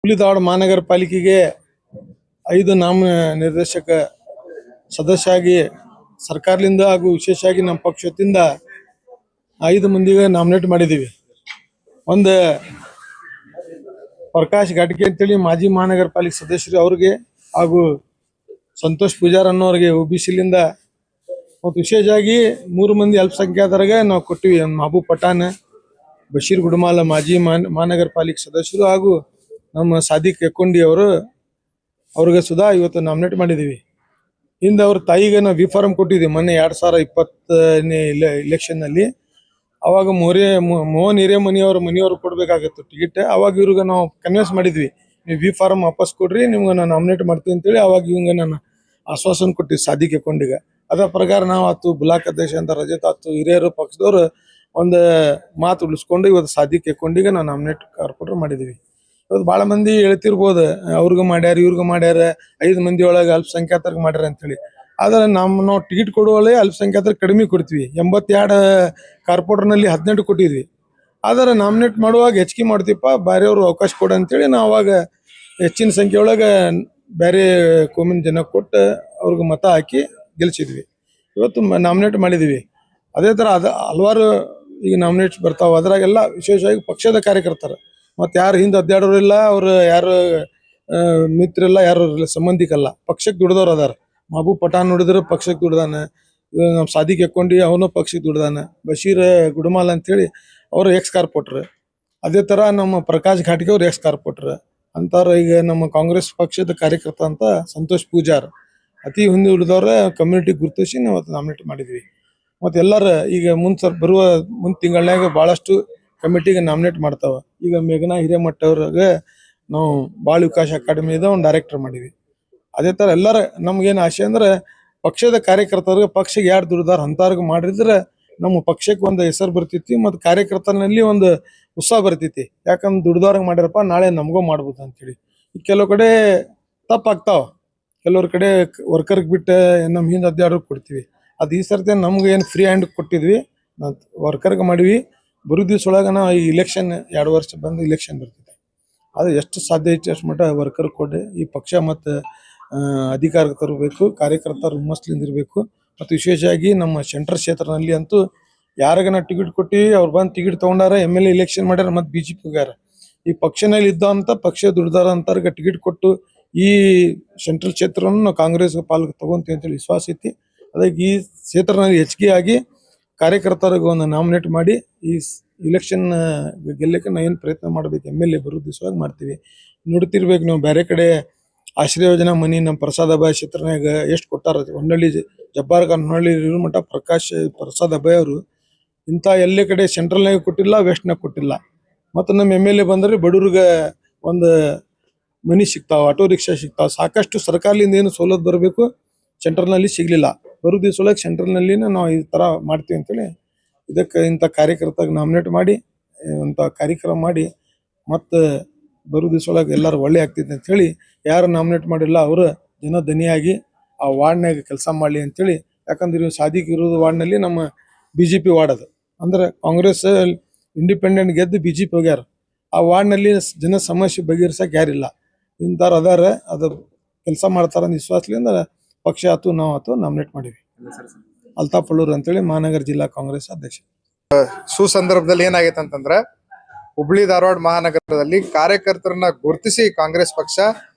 ಹುಬ್ಳಿ-ಧಾರವಾಡ ಮಹಾನಗರ ಪಾಲಿಕೆಗೆ 5 ನಾಮ ನಿರ್ದೇಶಕ ಸದಸ್ಯರಾಗಿ ಸರ್ಕಾರದಿಂದ ಹಾಗೂ ವಿಶೇಷವಾಗಿ ನಮ್ಮ ಪಕ್ಷದಿಂದ 5 ಮಂದಿಗೆ ನಾಮಿನೇಟ್ ಮಾಡಿದ್ದೀವಿ. ಒಂದು ಪ್ರಕಾಶ್ ಘಾಟಗೆ ಅಂತೇಳಿ ಮಾಜಿ ಮಹಾನಗರ ಪಾಲಿಕೆ ಸದಸ್ಯರು ಅವ್ರಿಗೆ ಹಾಗೂ ಸಂತೋಷ್ ಪೂಜಾರ್ ಅನ್ನೋರಿಗೆ OBC-ಲಿಂದ ಮತ್ತು ವಿಶೇಷವಾಗಿ 3 ಮಂದಿ ಅಲ್ಪಸಂಖ್ಯಾತರಿಗೆ ನಾವು ಕೊಟ್ಟಿವಿ. ಮಹಬೂಬ್ ಪಠಾಣ್, ಬಶೀರ್ ಗುಡಮಾಲ ಮಾಜಿ ಮಹಾನಗರ ಪಾಲಿಕೆ ಸದಸ್ಯರು ಹಾಗೂ ನಮ್ಮ ಸಾದಿಕ್ ಯಕ್ಕೊಂಡಿ ಅವ್ರಿಗೆ ಸುಧಾ ಇವತ್ತು ನಾಮಿನೇಟ್ ಮಾಡಿದ್ದೀವಿ. ಹಿಂದೆ ಅವ್ರ ತಾಯಿಗೆ ನಾವು ವಿ-ಫಾರ್ಮ್ ಕೊಟ್ಟಿದ್ದೀವಿ ಮೊನ್ನೆ 2020ನೇ ಇಲೆಕ್ಷನ್ನಲ್ಲಿ. ಅವಾಗ ಮೋಹನ್ ಹಿರೇಮನಿಯವ್ರ ಮನೆಯವ್ರು ಕೊಡಬೇಕಾಗಿತ್ತು ಟಿಕೆಟ್. ಅವಾಗ ಇವ್ರಿಗೆ ನಾವು ಕನ್ವಿನ್ಸ್ ಮಾಡಿದ್ವಿ, ನೀವು ವಿ-ಫಾರ್ಮ್ ವಾಪಸ್ ಕೊಡ್ರಿ, ನಿಮ್ಗೆ ನಾನು ನಾಮಿನೇಟ್ ಮಾಡ್ತೀವಿ ಅಂತೇಳಿ. ಅವಾಗ ಇವಂಗೆ ನಾನು ಆಶ್ವಾಸನೆ ಕೊಟ್ಟಿವಿ ಸಾದಿಕ್ ಯಕ್ಕೊಂಡಿಗೆ. ಅದರ ಪ್ರಕಾರ ನಾವು ಆತು ಬ್ಲಾಕ್ ಅಧ್ಯಕ್ಷ ಅಂತ ರಜತ್ ಆತು ಹಿರಿಯರು ಪಕ್ಷದವ್ರು ಒಂದು ಮಾತು ಉಳಿಸ್ಕೊಂಡು ಇವತ್ತು ಸಾದಿಕ್ ಯಕ್ಕೊಂಡಿಗೆ ನಾವು ನಾಮಿನೇಟ್ ಕಾರ್ಪೊರೇಟರ್ ಮಾಡಿದ್ದೀವಿ. ಇವತ್ತು ಭಾಳ ಮಂದಿ ಹೇಳ್ತಿರ್ಬೋದು ಅವ್ರಿಗೆ ಮಾಡ್ಯಾರ ಇವ್ರಿಗೆ ಮಾಡ್ಯಾರ 5 ಮಂದಿ ಒಳಗೆ ಅಲ್ಪಸಂಖ್ಯಾತರಿಗೆ ಮಾಡ್ಯಾರ ಅಂತೇಳಿ. ಆದರೆ ನಾವು ಟಿಕೆಟ್ ಕೊಡುವಲ್ಲೇ ಅಲ್ಪಸಂಖ್ಯಾತರಿಗೆ ಕಡಿಮೆ ಕೊಡ್ತೀವಿ. 82 ಕಾರ್ಪೊರೇಟರ್ನಲ್ಲಿ 18 ಕೊಟ್ಟಿದ್ವಿ. ಆದರೆ ನಾಮಿನೇಟ್ ಮಾಡುವಾಗ ಹೆಚ್ಚಿಗೆ ಮಾಡ್ತೀವಪ್ಪ, ಬೇರೆಯವರು ಅವಕಾಶ ಕೊಡ ಅಂತೇಳಿ ನಾವು ಅವಾಗ ಹೆಚ್ಚಿನ ಸಂಖ್ಯೆ ಒಳಗೆ ಬೇರೆ ಕೋಮಿನ ಜನ ಕೊಟ್ಟು ಅವ್ರಿಗೆ ಮತ ಹಾಕಿ ಗೆಲ್ಸಿದ್ವಿ. ಇವತ್ತು ನಾಮಿನೇಟ್ ಮಾಡಿದ್ದೀವಿ. ಅದೇ ಥರ ಹಲವಾರು ಈಗ ನಾಮಿನೇಟ್ಸ್ ಬರ್ತಾವೆ. ಅದ್ರಾಗೆಲ್ಲ ವಿಶೇಷವಾಗಿ ಪಕ್ಷದ ಕಾರ್ಯಕರ್ತರು ಮತ್ತು ಯಾರು ಹಿಂದೆ ಅಡ್ಡಾಡೋರಿಲ್ಲ, ಅವರು ಯಾರು ಮಿತ್ರಲ್ಲ, ಯಾರು ಸಂಬಂಧಿಕಲ್ಲ, ಪಕ್ಷಕ್ಕೆ ದುಡ್ದವ್ರು ಅದಾರ. ಮಹಬೂಬ್ ಪಠಾಣ್ ನೋಡಿದ್ರೆ ಪಕ್ಷಕ್ಕೆ ದುಡ್ದಾನೆ, ನಮ್ಮ ಸಾದಿಕ್ ಯಕ್ಕೊಂಡಿ ಅವನು ಪಕ್ಷಕ್ಕೆ ದುಡ್ದಾನೆ, ಬಶೀರ್ ಗುಡಮಾಲ್ ಅಂತೇಳಿ ಅವರು ಎಕ್ಸ್ ಕಾರ್ಪೊರೇಟರ್. ಅದೇ ಥರ ನಮ್ಮ ಪ್ರಕಾಶ್ ಘಾಟ್ಗೆ ಅವ್ರು ಎಕ್ಸ್ ಕಾರ್ಪೊರೇಟರ್ ಅಂತಾರೆ. ಈಗ ನಮ್ಮ ಕಾಂಗ್ರೆಸ್ ಪಕ್ಷದ ಕಾರ್ಯಕರ್ತ ಅಂತ ಸಂತೋಷ್ ಪೂಜಾರ್ ಅತಿ ಹಿಂದೆ ಉಳಿದವ್ರ ಕಮ್ಯುನಿಟಿ ಗುರುತಿಸಿ ನಾವು ನಾಮಿನೇಟ್ ಮಾಡಿದ್ವಿ. ಮತ್ತು ಎಲ್ಲರೂ ಈಗ ಬರುವ ತಿಂಗಳನ್ಯಾಗ ಭಾಳಷ್ಟು ಕಮಿಟಿಗೆ ನಾಮಿನೇಟ್ ಮಾಡ್ತಾವೆ. ಈಗ ಮೇಘನಾ ಹಿರೇಮಠ ಅವ್ರಿಗೆ ನಾವು ಬಾಳ ವಿಕಾಸ್ ಅಕಾಡೆಮಿದ ಒಂದು ಡೈರೆಕ್ಟರ್ ಮಾಡಿದ್ವಿ. ಅದೇ ಥರ ಎಲ್ಲರ ನಮ್ಗೇನು ಆಸೆ ಅಂದ್ರೆ ಪಕ್ಷದ ಕಾರ್ಯಕರ್ತರಿಗೆ ಪಕ್ಷಕ್ಕೆ ಯಾರು ದುಡ್ದಾರ ಅಂಥವ್ರಿಗೆ ಮಾಡಿದ್ರೆ ನಮ್ಮ ಪಕ್ಷಕ್ಕೆ ಒಂದು ಹೆಸರು ಬರ್ತಿತ್ತು ಮತ್ತು ಕಾರ್ಯಕರ್ತನಲ್ಲಿ ಒಂದು ಉತ್ಸಾಹ ಬರ್ತಿತ್ತು. ಯಾಕಂದ್ರೆ ದುಡ್ದವ್ರಿಗೆ ಮಾಡ್ಯಾರಪ್ಪ, ನಾಳೆ ನಮಗೂ ಮಾಡ್ಬೋದು ಅಂತೇಳಿ. ಈಗ ಕೆಲವು ಕಡೆ ತಪ್ಪಾಗ್ತಾವೆ, ಕೆಲವ್ರ ಕಡೆ ವರ್ಕರ್ಗೆ ಬಿಟ್ಟು ನಮ್ಮ ಹಿಂದೆ ಅಡ್ಡಾಡೋಕೆ ಕೊಡ್ತೀವಿ. ಅದು ಈ ಸರ್ತಿ ನಮ್ಗೆ ಏನು ಫ್ರೀ ಹ್ಯಾಂಡ್ ಕೊಟ್ಟಿದ್ವಿ, ವರ್ಕರ್ಗೆ ಮಾಡಿವಿ. ಬರೋ ದಿವ್ಸ ಒಳಗೆ ನಾವು ಈ ಇಲೆಕ್ಷನ್ 2 ವರ್ಷ ಬಂದು ಇಲೆಕ್ಷನ್ ಬರ್ತಿದೆ. ಅದು ಎಷ್ಟು ಸಾಧ್ಯ ಐತೆ ಅಷ್ಟು ಮಟ್ಟ ವರ್ಕರ್ ಕೊಡಿ ಈ ಪಕ್ಷ ಮತ್ತು ಅಧಿಕಾರಕ್ಕೆ ತರಬೇಕು. ಕಾರ್ಯಕರ್ತರು ಹುಮ್ಮಸ್ಲಿಂದ ಇರಬೇಕು. ಮತ್ತು ವಿಶೇಷವಾಗಿ ನಮ್ಮ ಸೆಂಟ್ರಲ್ ಕ್ಷೇತ್ರದಲ್ಲಿ ಅಂತೂ ಯಾರಿಗ ನಾವು ಟಿಕೆಟ್ ಕೊಟ್ಟಿವಿ ಅವ್ರು ಬಂದು ಟಿಕೆಟ್ ತೊಗೊಂಡಾರ, MLA ಇಲೆಕ್ಷನ್ ಮಾಡ್ಯಾರ, ಮತ್ತು BJP ಹೋಗ್ಯಾರ. ಈ ಪಕ್ಷನಲ್ಲಿ ಇದ್ದಂಥ ಪಕ್ಷ ದುಡ್ದಾರ ಅಂಥವ್ರಿಗೆ ಟಿಕೆಟ್ ಕೊಟ್ಟು ಈ ಸೆಂಟ್ರಲ್ ಕ್ಷೇತ್ರವನ್ನು ನಾವು ಕಾಂಗ್ರೆಸ್ ಪಾಲ್ಗೆ ತೊಗೊಂತೀವಿ ಅಂತೇಳಿ ವಿಶ್ವಾಸ ಐತಿ. ಅದಕ್ಕೆ ಈ ಕ್ಷೇತ್ರನಲ್ಲಿ ಹೆಚ್ಚಿಗೆ ಆಗಿ ಕಾರ್ಯಕರ್ತರಿಗೆ ಒಂದು ನಾಮಿನೇಟ್ ಮಾಡಿ ಈ ಇಲೆಕ್ಷನ್ ಗೆಲ್ಲಕ್ಕೆ ನಾವು ಏನು ಪ್ರಯತ್ನ ಮಾಡಬೇಕು, MLA ಬರೋ ದಿವಸವಾಗಿ ಮಾಡ್ತೀವಿ. ನೋಡ್ತಿರ್ಬೇಕು ನಾವು, ಬೇರೆ ಕಡೆ ಆಶ್ರಯ ಯೋಜನಾ ಮನಿ ನಮ್ಮ ಪ್ರಸಾದ್ ಅಭಯ ಕ್ಷೇತ್ರನಾಗ ಎಷ್ಟು ಕೊಟ್ಟಾರ. ಹೊನ್ನಳ್ಳಿ ಜಬ್ಬಾರ್ ಖಾನ್ ಹೊನ್ನಳ್ಳಿ ಇರೋ ಮಟ್ಟ ಪ್ರಸಾದ್ ಅಭಯ ಅವರು ಇಂಥ ಎಲ್ಲೇ ಕಡೆ ಸೆಂಟ್ರಲ್ನಾಗ ಕೊಟ್ಟಿಲ್ಲ, ವೆಸ್ಟ್ನಾಗ ಕೊಟ್ಟಿಲ್ಲ. ಮತ್ತು ನಮ್ಮ MLA ಬಂದರೆ ಬಡವ್ರಿಗೆ ಒಂದು ಮನಿ ಸಿಗ್ತಾವೆ, ಆಟೋ ರಿಕ್ಷಾ ಸಿಗ್ತಾವೆ. ಸಾಕಷ್ಟು ಸರ್ಕಾರದಿಂದ ಏನು ಸವಲತ್ತು ಬರಬೇಕು ಸೆಂಟ್ರಲ್ನಲ್ಲಿ ಸಿಗಲಿಲ್ಲ. ಬರೋ ದಿವಸ ಒಳಗೆ ಸೆಂಟ್ರಲ್ನಲ್ಲಿನ ನಾವು ಈ ಥರ ಮಾಡ್ತೀವಿ ಅಂತೇಳಿ ಇದಕ್ಕೆ ಇಂಥ ಕಾರ್ಯಕರ್ತಾಗ ನಾಮಿನೇಟ್ ಮಾಡಿ ಇಂಥ ಕಾರ್ಯಕ್ರಮ ಮಾಡಿ ಮತ್ತು ಬರೋ ದಿವಸ ಒಳಗೆ ಎಲ್ಲರೂ ಒಳ್ಳೆ ಆಗ್ತಿದೆ ಅಂಥೇಳಿ ಯಾರು ನಾಮಿನೇಟ್ ಮಾಡಿಲ್ಲ ಅವರು ಜನ ದನಿಯಾಗಿ ಆ ವಾರ್ಡ್ನಾಗ ಕೆಲಸ ಮಾಡಲಿ ಅಂಥೇಳಿ. ಯಾಕಂದ್ರೆ ಸಾದಿಕ್ ಇರೋದು ವಾರ್ಡ್ನಲ್ಲಿ ನಮ್ಮ BJP ವಾರ್ಡ್ ಅದು. ಅಂದ್ರೆ ಕಾಂಗ್ರೆಸ್ ಇಂಡಿಪೆಂಡೆಂಟ್ ಗೆದ್ದು BJP ಹೋಗ್ಯಾರ. ಆ ವಾರ್ಡ್ನಲ್ಲಿ ಜನ ಸಮಸ್ಯೆ ಬಗೆಹರಿಸಕ್ಕೆ ಯಾರಿಲ್ಲ. ಇಂಥವ್ರು ಅದಾರ, ಅದು ಕೆಲಸ ಮಾಡ್ತಾರ ವಿಶ್ವಾಸದಿಂದ ಪಕ್ಷ ಆತು ನಾವು ಆತು ನಾಮಿನೇಟ್ ಮಾಡಿವಿ. ಅಲ್ತಾಫ್ ಅಳ್ಳೂರ್ ಅಂತೇಳಿ ಮಹಾನಗರ ಜಿಲ್ಲಾ ಕಾಂಗ್ರೆಸ್ ಅಧ್ಯಕ್ಷ. ಸುಸಂದರ್ಭದಲ್ಲಿ ಏನಾಗೈತೆ ಅಂತಂದ್ರೆ ಹುಬ್ಳಿ ಧಾರವಾಡ ಮಹಾನಗರದಲ್ಲಿ ಕಾರ್ಯಕರ್ತರನ್ನ ಗುರುತಿಸಿ ಕಾಂಗ್ರೆಸ್ ಪಕ್ಷ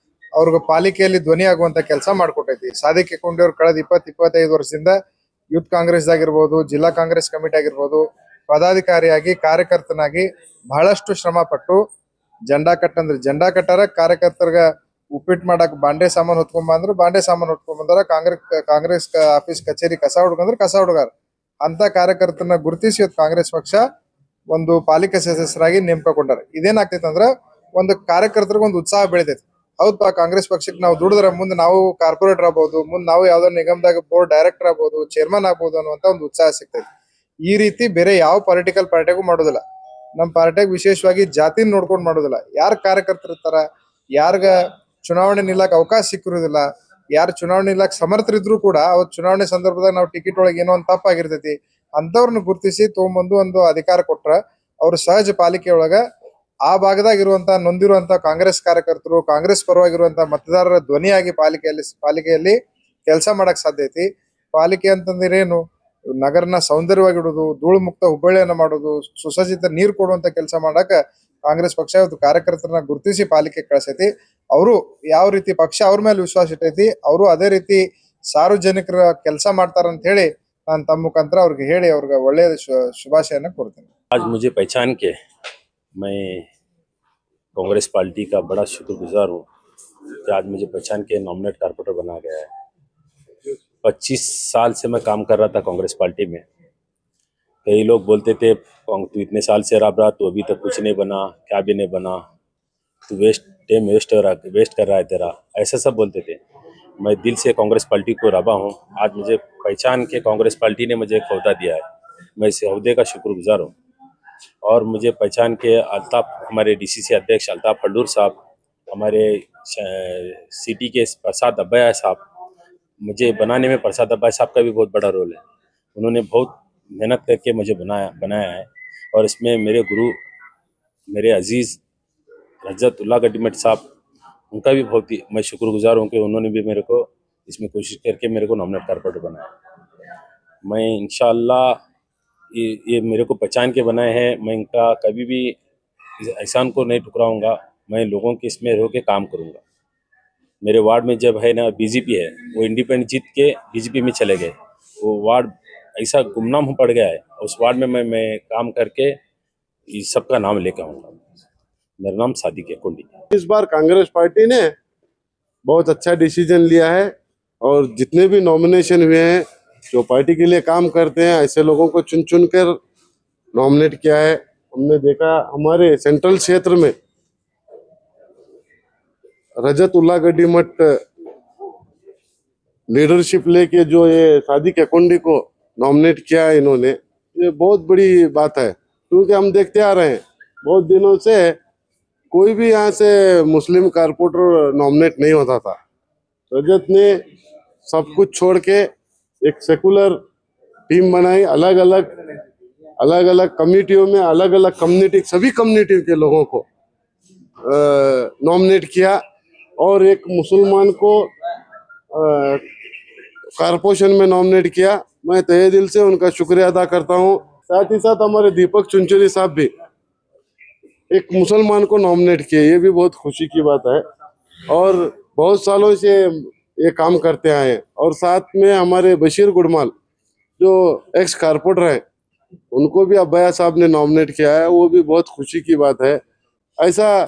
ಅವ್ರಿಗೆ ಪಾಲಿಕೆಯಲ್ಲಿ ಧ್ವನಿ ಆಗುವಂತ ಕೆಲಸ ಮಾಡ್ಕೊಟ್ಟೈತಿ. ಸಾದಿಕ್ ಯಕ್ಕೊಂಡಿ ಅವ್ರು ಕಳೆದ 20-25 ವರ್ಷದಿಂದ ಯೂತ್ ಕಾಂಗ್ರೆಸ್ ಆಗಿರ್ಬೋದು, ಜಿಲ್ಲಾ ಕಾಂಗ್ರೆಸ್ ಕಮಿಟಿ ಆಗಿರ್ಬೋದು, ಪದಾಧಿಕಾರಿಯಾಗಿ ಕಾರ್ಯಕರ್ತನಾಗಿ ಬಹಳಷ್ಟು ಶ್ರಮ ಪಟ್ಟು ಜೆಂಡಾ ಕಟ್ಟಾರ. ಕಾರ್ಯಕರ್ತರ್ಗ ಉಪ್ಪಿಟ್ಟು ಮಾಡಕ್ ಬಾಂಡೆ ಸಾಮಾನು ಹೊತ್ಕೊಂಡ್ಬಂದ್ರು, ಬಾಂಡೆ ಸಾಮಾನು ಹೊತ್ಕೊಂಡ್ಬಂದಾರ. ಕಾಂಗ್ರೆಸ್ ಆಫೀಸ್ ಕಚೇರಿ ಕಸ ಹುಡುಗಂದ್ರೆ ಕಸ ಹುಡುಗಾರ. ಅಂತ ಕಾರ್ಯಕರ್ತರನ್ನ ಗುರುತಿಸಿ ಇವತ್ತು ಕಾಂಗ್ರೆಸ್ ಪಕ್ಷ ಒಂದು ಪಾಲಿಕೆ ಸದಸ್ಯರಾಗಿ ನೇಮಕಗೊಂಡಾರ. ಇದೇನಾಗ್ತೈತೆ ಅಂದ್ರೆ ಒಂದು ಕಾರ್ಯಕರ್ತರಿಗೆ ಒಂದು ಉತ್ಸಾಹ ಬೆಳಿತೈತಿ. ಹೌದಪ್ಪ, ಕಾಂಗ್ರೆಸ್ ಪಕ್ಷಕ್ಕೆ ನಾವು ದುಡಿದ್ರೆ ಮುಂದೆ ನಾವು ಕಾರ್ಪೊರೇಟರ್ ಆಗ್ಬೋದು, ಮುಂದೆ ನಾವು ಯಾವ್ದಾದ್ರು ನಿಗಮದಾಗ ಬೋರ್ಡ್ ಡೈರೆಕ್ಟರ್ ಆಗ್ಬೋದು, ಚೇರ್ಮನ್ ಆಗ್ಬೋದು ಅನ್ನುವಂತ ಒಂದು ಉತ್ಸಾಹ ಸಿಗ್ತೈತಿ. ಈ ರೀತಿ ಬೇರೆ ಯಾವ ಪೊಲಿಟಿಕಲ್ ಪಾರ್ಟಿಗೂ ಮಾಡೋದಿಲ್ಲ. ನಮ್ಮ ಪಾರ್ಟಿಯಾಗ ವಿಶೇಷವಾಗಿ ಜಾತಿನ ನೋಡ್ಕೊಂಡು ಮಾಡೋದಿಲ್ಲ. ಯಾರು ಕಾರ್ಯಕರ್ತರು ಇರ್ತಾರ, ಯಾರ್ಗ ಚುನಾವಣೆ ನಿಲ್ಲಕ್ ಅವಕಾಶ ಸಿಕ್ಕಿರೋದಿಲ್ಲ, ಯಾರು ಚುನಾವಣೆ ನಿಲ್ಲಕ್ ಸಮರ್ಥರಿದ್ರು ಕೂಡ ಅವತ್ತು ಚುನಾವಣೆ ಸಂದರ್ಭದಾಗ ನಾವು ಟಿಕೆಟ್ ಒಳಗೆ ಏನೋ ಒಂದು ತಪ್ಪಾಗಿರ್ತೈತಿ, ಅಂಥವ್ರನ್ನ ಗುರುತಿಸಿ ತೊಗೊಂಬಂದು ಒಂದು ಅಧಿಕಾರ ಕೊಟ್ರ ಅವ್ರು ಸಹಜ ಪಾಲಿಕೆ ಒಳಗ ಆ ಭಾಗದಾಗಿರುವಂತ ನೊಂದಿರುವಂತ ಕಾಂಗ್ರೆಸ್ ಕಾರ್ಯಕರ್ತರು, ಕಾಂಗ್ರೆಸ್ ಪರವಾಗಿರುವಂತ ಮತದಾರರ ಧ್ವನಿಯಾಗಿ ಪಾಲಿಕೆಯಲ್ಲಿ ಕೆಲಸ ಮಾಡಕ್ ಸಾಧ್ಯ ಐತಿ. ಪಾಲಿಕೆ ಅಂತಂದ್ರೆ ಏನು? ನಗರನ ಸೌಂದರ್ಯವಾಗಿಡುದು, ಧೂಳು ಮುಕ್ತ ಹುಬ್ಬಳ್ಳಿಯನ್ನ ಮಾಡೋದು, ಸುಸಜ್ಜಿತ ನೀರು ಕೊಡುವಂತ ಕೆಲಸ ಮಾಡಕ ಕಾಂಗ್ರೆಸ್ ಪಕ್ಷ ಇವತ್ತು ಕಾರ್ಯಕರ್ತರನ್ನ ಗುರುತಿಸಿ ಪಾಲಿಕೆ ಕಳಿಸೈತಿ. ಅವರು ಯಾವ ರೀತಿ ಪಕ್ಷ ಅವ್ರ ಮೇಲೆ ವಿಶ್ವಾಸ ಇಟ್ಟೈತಿ, ಅವರು ಅದೇ ರೀತಿ ಸಾರ್ವಜನಿಕರ ಕೆಲಸ ಮಾಡ್ತಾರ ಅಂತ ಹೇಳಿ ನಾನು ತಮ್ಮ ಮುಖಾಂತರ ಅವ್ರಿಗೆ ಹೇಳಿ ಅವ್ರಿಗೆ ಒಳ್ಳೆಯ ಶುಭಾಶಯನ ಕೋರ್ತೀನಿ. आज मुझे पहचान के मैं कांग्रेस पार्टी का बड़ा शुक्रगुजार हूँ कि आज मुझे पहचान के नॉमिनेट कारपोरेटर बनाया गया है। 25 साल से मैं काम कर रहा था कांग्रेस पार्टी में। कई लोग बोलते थे तू इतने साल से रहा तो अभी तक कुछ नहीं बना, क्या भी नहीं बना, तू टाइम वेस्ट कर रहा है तेरा, ऐसा सब बोलते थे। मैं दिल से कांग्रेस पार्टी को रबा हूँ। आज मुझे पहचान के कांग्रेस पार्टी ने मुझे एक ओहदा दिया है, मैं इस ओहदे का शुक्रगुजार हूँ। और मुझे पहचान के अल्ताफ, हमारे डीसीसी अध्यक्ष अल्ताफ हल्लूर साहब, हमारे सिटी के प्रसाद अब्बाया साहब, मुझे बनाने में प्रसाद अब्बाया साहब का भी बहुत बड़ा रोल है। उन्होंने बहुत मेहनत करके मुझे बनाया है। और इसमें मेरे गुरु, मेरे अजीज़ रजतुल्ला गड्डीमठ साहब, उनका भी बहुत ही मैं शुक्रगुजार हूँ कि उन्होंने भी मेरे को इसमें कोशिश करके मेरे को नॉमिनेट कारपोरेटर बनाया। मैं इंशाअल्लाह ये मेरे को पहचान के बनाए हैं, मैं इनका कभी भी इस एहसान को नहीं ठुकराऊंगा। मैं लोगों के इसमें रह के काम करूंगा। मेरे वार्ड में जब है ना बीजेपी है, वो इंडिपेंडेंट जीत के बीजेपी में चले गए, वो वार्ड ऐसा गुमनाम हो पड़ गया है। उस वार्ड में मैं काम करके इस सबका नाम लेकर आऊँगा। मेरा नाम सादिक है कुंडी। इस बार कांग्रेस पार्टी ने बहुत अच्छा डिसीजन लिया है और जितने भी नॉमिनेशन हुए हैं, जो पार्टी के लिए काम करते हैं, ऐसे लोगों को चुन चुन कर नॉमिनेट किया है। हमने देखा हमारे सेंट्रल क्षेत्र में रजतुल्ला गड्डीमठ लीडरशिप लेके जो ये सादिक अकुंडी को नॉमिनेट किया है इन्होंने, ये बहुत बड़ी बात है। क्योंकि हम देखते आ रहे हैं बहुत दिनों से कोई भी यहाँ से मुस्लिम कारपोरेटर नॉमिनेट नहीं होता था। रजत ने सब कुछ छोड़ के एक सेकुलर टीम बनाई, अलग अलग कम्युनिटियों में, अलग अलग कम्युनिटी, सभी कम्युनिटी के लोगों को नॉमिनेट किया और एक मुसलमान को कारपोरेशन में नॉमिनेट किया। मैं तहे दिल से उनका शुक्रिया अदा करता हूँ। साथ ही साथ हमारे दीपक चुनचुनी साहब भी एक मुसलमान को नॉमिनेट किए, ये भी बहुत खुशी की बात है और बहुत सालों से ये काम करते आए हैं। और साथ में हमारे बशीर गुड़माल जो एक्स कारपोरेटर हैं, उनको भी अब्बाया साहब ने नॉमिनेट किया है, वो भी बहुत खुशी की बात है। ऐसा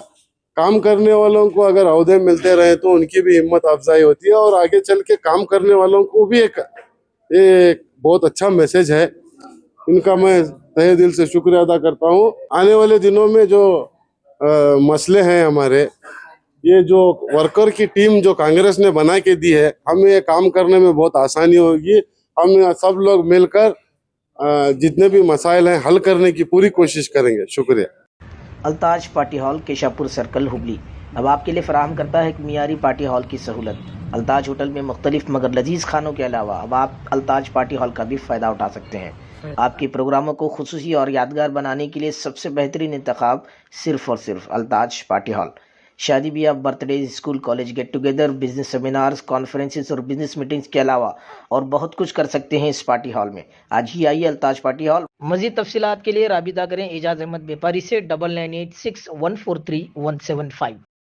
काम करने वालों को अगर ओहदे मिलते रहे तो उनकी भी हिम्मत अफजाई होती है और आगे चल के काम करने वालों को भी एक बहुत अच्छा मैसेज है। इनका मैं तहे दिल से शुक्रिया अदा करता हूँ। आने वाले दिनों में जो मसले हैं हमारे, ये जो वर्कर की टीम जो कांग्रेस ने बना के दी है, हमें ये काम करने में बहुत आसानी होगी। हम सब लोग मिलकर जितने भी मसाइल हैं हल करने की पूरी कोशिश करेंगे। शुक्रिया। Altaj party hall, Keshapur circle, Hubli अब आपके लिए फराहम करता है एक मियारी पार्टी हॉल की सहूलत। अल्ताज होटल में मुख्तलिफ मगर लजीज खानों के अलावा अब आप अल्ताज पार्टी हॉल का भी फ़ायदा उठा सकते हैं। आपके प्रोग्रामों को खुसूसी और यादगार बनाने के लिए सबसे बेहतरीन इंतखाब सिर्फ और सिर्फ अल्ताज पार्टी हॉल। शादी ब्याह, birthday, school college get together, business seminars, conferences और बिजनेस मीटिंग्स के अलावा और बहुत कुछ कर सकते हैं इस पार्टी हॉल में। आज ही आइए अल्ताज पार्टी हॉल। मजीद तफसीलात के लिए राबिता करें एजाज अहमद व्यापारी से 9986143175।